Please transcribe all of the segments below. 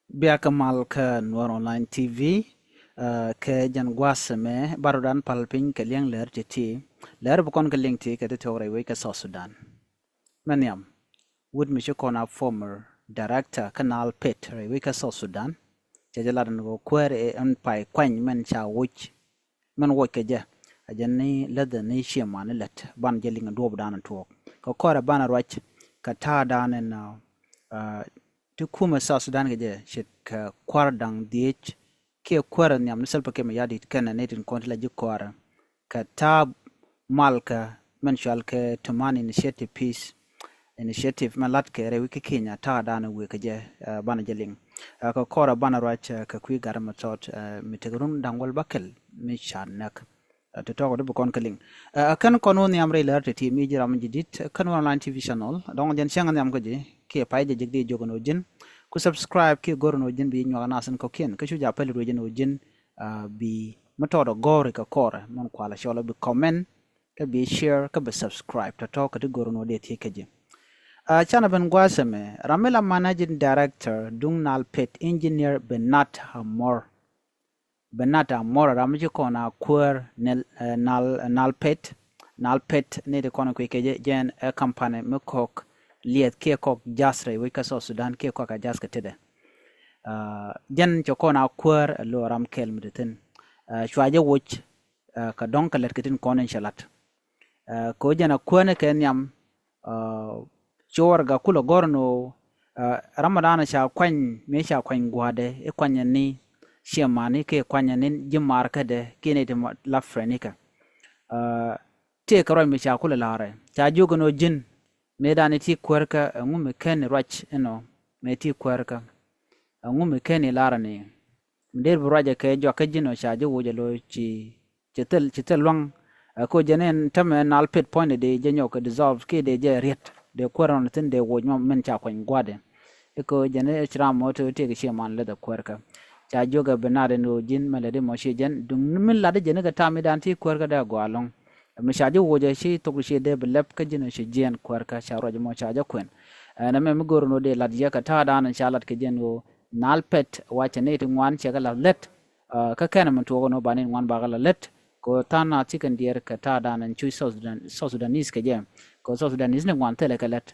Biaka mal ke Nuar Online TV ke jan gwaseme barudan palping ke liang ler titi ler bukon ke liang ti ke te tore we ke South Sudan. Manyam would mi kona former director kanal pit re we ke South Sudan. Jajalar ngo kwer e an pai kwany men cha wuch men wo ke ja ajan ni leda ni shema ni let ban jelinga dob dan tuok ko kora bana rach ka ta dan na ti kuma South Sudan ge shit ka kwar dang diech ke kwar nyam nisal pa ke ma yadi kana netin kontla ji kwar ka ta malka men shal ke tuman initiative peace initiative malat ke re wiki Kenya ta dana we ke je bana jeling ka kora bana rach ka kwi garma tot mitegrun dangwal bakel mi shanak to talk about kon kaling kan kono ni amre lar te mi jira mi jidit kan online tv channel don jen chang nyam ko je ke pay je jigdi jogono jin ku subscribe ke gorno jin bi nywa nasan ko ken ka shuja pele ro jin jin bi matodo gore ka kore mon kwala shola bi comment ka bi share ka bi subscribe to talk to gorno de te ke je chana ben gwaseme ramela managing director dungnal pet engineer benat hamor benata mora ramji kona kur nal pet ne de kona kweke jen a company me kok liet ke kok jasre we ka so Sudan ke kok a jas ka tede jen cho kona kur lo ram kel mdeten chwaje wuch ka don ka let kitin kona shalat ko jana kwana ken yam chor ga kulo gorno ramadana sha kwany me sha kwany gwade e kwanya ni shemani ke kwanya nin jimar kade kene de la frenika te karo mi cha kula lare cha jogono jin me dani ti kwerka ngume ken rach eno me ti kwerka ngume ken lara ni nder buraja ke jo ka jino cha jo woje lo chitel long ko jenen tame nal pet point de jenyo ko dissolve ke de je ret de kweron tin de wojmo men cha kwen gwade ko jene chira moto te ke sheman le da kwerka cha joga benade no jin malade mo she jen dung min lade jene ga tami dan ti kwerka da gwalong mi shaje woje shi to she de belep ka jene she jen kwerka cha roje mo cha ja kwen na me gor no de lad ya ka ta dan inshallah ke jen go nal pet wacha ne tin wan che ga let ka kana mun to no banin wan ba ga let ko tana chicken dier ka ta dan chui South Sudanese ke jem ko South Sudanese ne wan tele ka let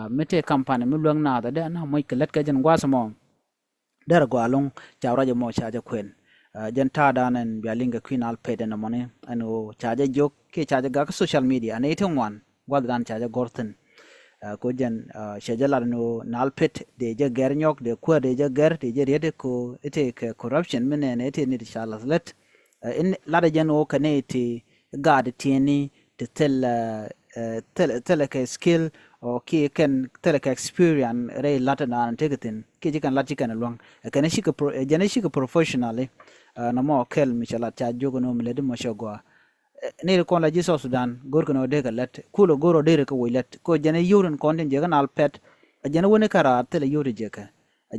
mete company mi luang na da na mo ke let ka jen gwasamo der gwalong chawraje mo chaja kwen jen ta danen bialinga queen alpede na mone ano chaja jok ke chaja ga social media ane itong wan gwadran chaja gorten ko jen shajala no nalpet de je gernyok de kwa de je ger de je rede ko ite ke corruption mene ne ite ni inshallah let in lada jen o kane ite gad tieni de tel ke skill o ki ken teleka experience re latana tegatin ki jikan latikan long kana shika jana shika professionally na mo kel michala cha jogo no mlede mo shogwa ne ko la jiso Sudan gor ko no de ka let kulo goro de ko wilet ko jana yurin konten je kanal pet jana woni kara tele yuri je ka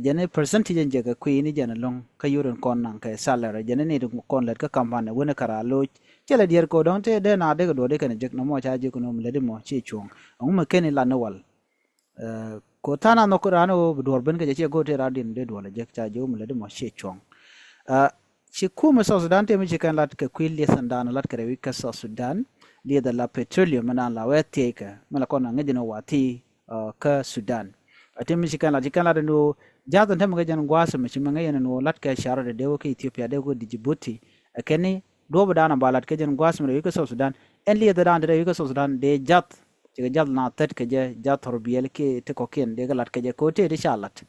jana percentage je ka ku ni jana long ka yurin kon nan ka salary jana ne kon let ka kampane woni kara lo chela dier ko don te de na de do de kan je no mo cha je ko no mlede mo chi chung ngum ken la no wal ko tana no ko rano dor ben ke je go te radin de do la je cha je mlede mo chi chung ci kuma South Sudan te mi kan lat ka kwili sandana lat kare wika South Sudan dia da la petroleum mana la wete ka mala kona ngejino wati ka Sudan ate mi kan lat no jatan tam ga jan gwasa mi ci manga no lat ka sharo de dewo ka Ethiopia de go Djibouti akene do bada na balat ka jan gwasa mi wika South Sudan en li da dan de wika South Sudan de jat ci jat na tet ka je jat horbiel ke te ko ken de ga lat ka je ko te de shalat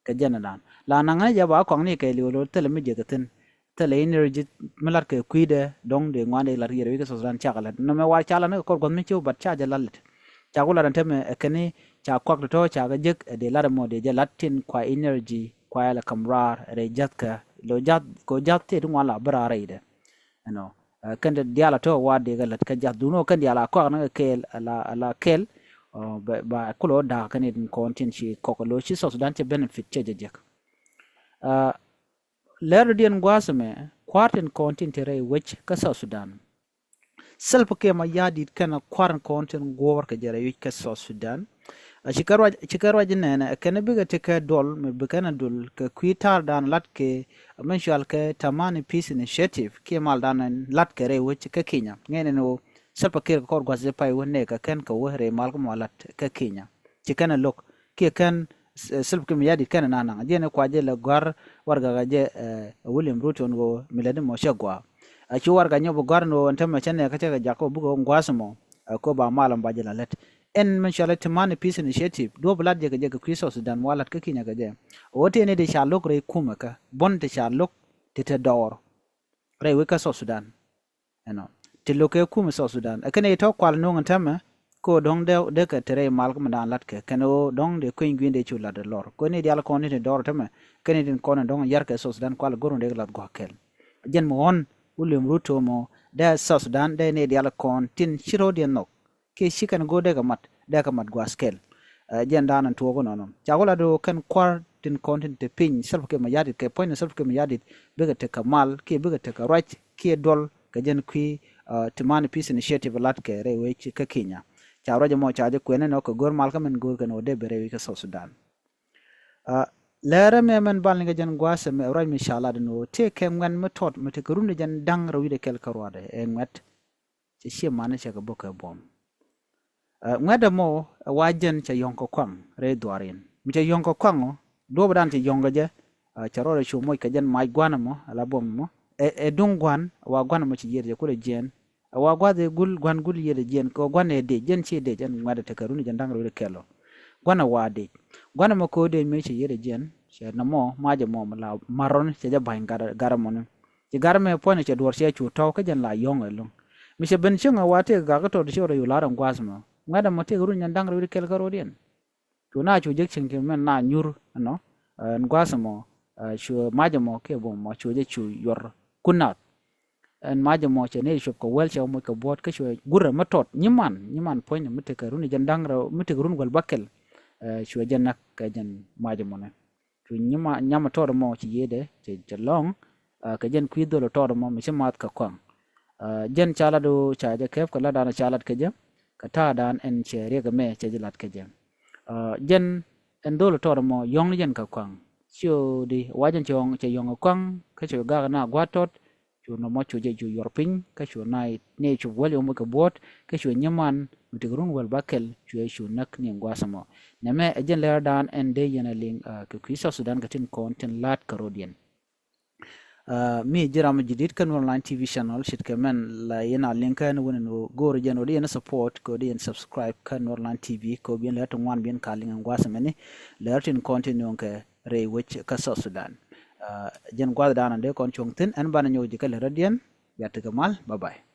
ka jan dan la na nga ja ba ko ni ke li lo tele mi je gaten tele energy melar ke kuide dong de ngwane la riere ke Sudan chakala no me wa chala ne ko gon mi chu bat cha jalalit cha gula dan teme kene cha kwak to cha ga jek de la mo de jalatin kwa energy kwa la kamrar re jatka lo jat ko jatte dum wala bara reide no kende diala to wa de galat ka jat duno kan diala ko na kel ala kel ba kulo da kan din kontin shi ko lo shi Sudan te benefit che jek lerdian gwasame kwarten kontin tere wech ka South Sudan selpa ke ma yadi kana kwaran kontin gowar ka jere wech ka South Sudan chikarwa jinene kene biga tike dol me bikana dol ke kwitar dan lat ke mensual ke tamani peace initiative ke mal dan lat ke re wich ke Kenya ngene no sapa ke kor gwaze pai wonne ka ken ka wehre mal ko malat ke Kenya chikana lok ke ken silp ke miyadi ken nana jene kwaje le gwar warga gaje William Ruto ngo milade mo shagwa achi warga nyobo gwar no ntama chane ka tega jako bugo ngwasmo ko ba malam baje la let en mensual tamani peace initiative do blad je je kristo Sudan walat ke Kenya gaje wote ne de shalok re kumaka bon te shalok te te dor re we ka Sudan te loke kuma Sudan akene to kwal no ngantama ko dong de ka tere mal ko mandan lat ke kano dong de queen gwinde chula de lor ko ne dial ko ne dor tama kene din ko dong yar ke Sudan kwal gorun de lat go kel jen mo on William Ruto mo da Sudan de ne dial kon tin shiro de nok ke shikan go de mat gwaskel jen danan to go nono chagola do kan kwar tin content te pin self ke mayadit ke point self ke mayadit bega te kamal ke bega te ka right ke dol ka jen kwi timani peace initiative lat ke re we ka Kenya chawra mo chaje kwene no ko gor mal ka men gor kan ode bere we ka Sudan lere me men bal nga jen gwase me ray mi shala no te ke ngwan metot mete kurun jen dang rawi de kel karwade e ngwet ci shi mane che ka boka bom ngweda mo wajen cha yonko kwang re dwarin mi cha yonko kwango do badan ci yonga je charore chu moy ka jen mai gwana mo ala bom mo e dungwan wa gwana mo ci yede ko le jen wa gwade gul gwan gul yede jen ko gwane de jen ci de jen ngweda te karuni jen dang ro kelo gwana wade gwana mo ko de me ci yede jen she na mo maje mo la maron ci ja bain gara mo ne ci gara me pone ci dwor ci chu taw ka jen la yonga lu mi se ben chinga wate ga ga to de shore yu laran gwasma ngada mo te guru nyan dang ro kel garo den to na chu jek chin ke men na nyur no gwasmo chu maje mo ke bo mo chu je chu yor kunat en maje mo che ne shop ko wel che mo ko bot ke chu gurra matot nyiman poin mi te garu ni jan dang ro mi te gurun gol bakel chu jen nak ka jen maje mo ne chu nyama to mo ci yede che long ka jen kuido to mo mi se mat ka kwang jen chala do chaje kef kala dana chalat ke jam kata dan en chere ga me chejilat ke jam jen en dolo to mo yong jen ka kwang chu di wajen chong che yong kwang ka chu ga na gwatot chu no mo chu je ju yorpin ka chu nai ne chu wal yo mo ka bot ka chu nyaman mitigrun wal bakel chu nak ni ngwasamo ne me jen le dan en de yana ling ka kwisa Sudan ka tin content lat karodian mi jiram jidit kan online TV channel shit kemen la yana link kan wona no go region odi yana support ko di subscribe kan online TV ko bien la to wan bien kaling ngwasa meni la tin continue ke re which ka Sudan jen gwada dana de kon chongtin an bana nyoji kala radian ya tigamal bye bye